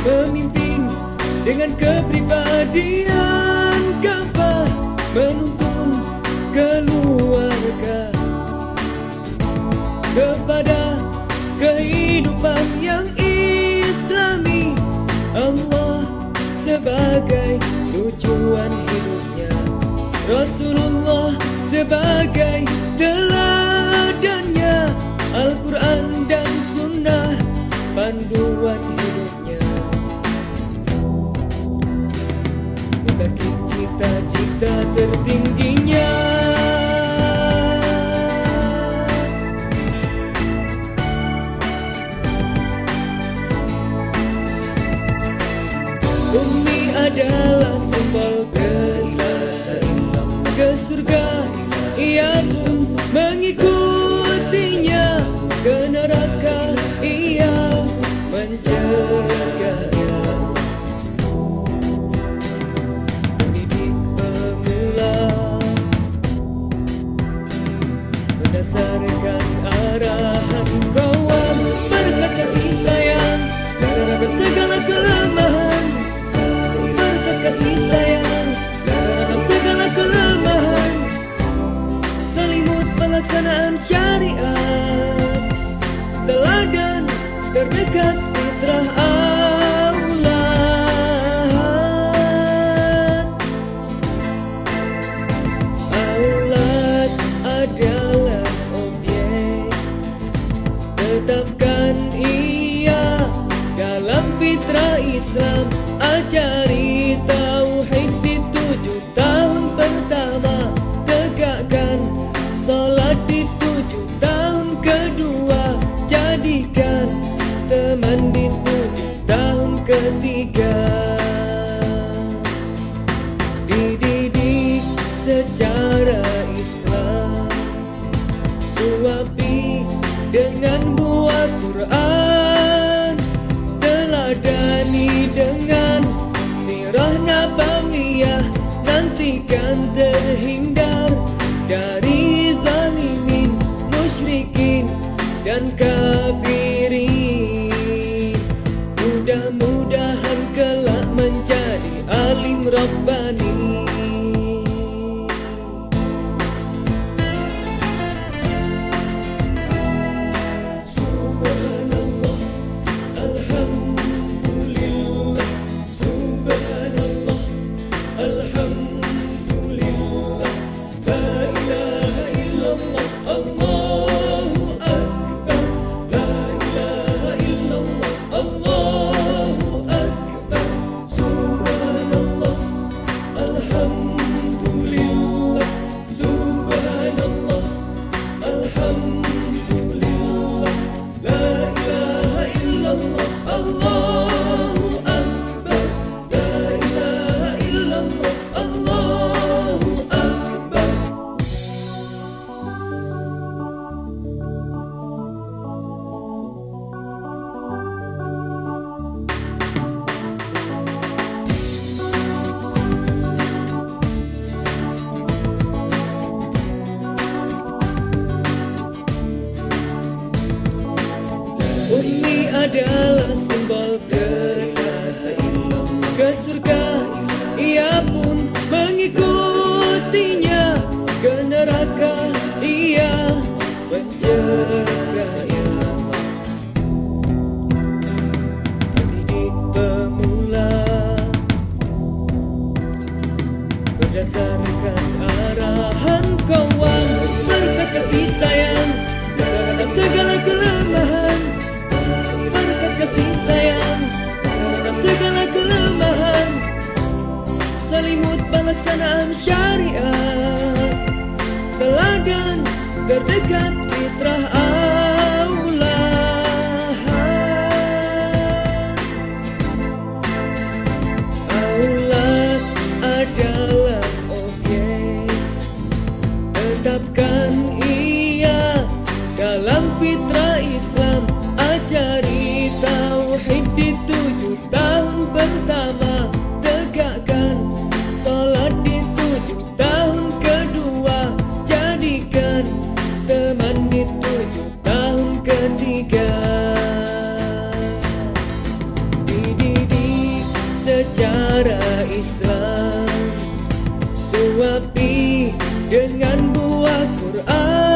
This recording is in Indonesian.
Memimpin dengan kepribadian gagah, menuntun keluarga kepada kehidupan yang islami. Allah sebagai tujuan hidupnya, Rasulullah sebagai teladannya, Al-Quran dan Sunnah panduan hidupnya. Bagi cita-cita tertingginya, Umi adalah simbol ke surga. Ia pun mengikutinya, ke neraka ia mencegahnya. Mendidik pemula berdasarkan arahan kawan, berkat kasih sayang terhadap segala kelemahan, berkat kasih sayang terhadap segala kelemahan, selimut pelaksanaan syariat, teladan terdekat fitrah aulad adalah objek, tetapkan ia dalam fitrah Islam. Ajari tauhid di 7 tahun pertama, tegakkan salat di 7 tahun kedua, jadikan teman di 7 tahun ketiga. Dididik secara Islam, suapi dengan buah Quran, teladani dengan sirah nabawiyah, nantikan terhindar dari zalimin, musyrikin dan kafirin. Mudah-mudahan kelak menjadi alim rabbani. Umi adalah simbol ke surga. Ia pun mengikutinya, ke neraka ia mencegahnya. Mendidik pemula berdasarkan arahan kawan, berkat kasih sayang terhadap segala kelemahan, berkat kasih sayang terhadap segala kelemahan, selimut pelaksanaan syariat, teladan terdekat fitrah aulad adalah objek, tetapkan ia dalam fitrah Islam. Ajari tauhid di 7 tahun pertama, tegakkan salat di 7 tahun kedua, jadikan teman sepi dengan buah Quran.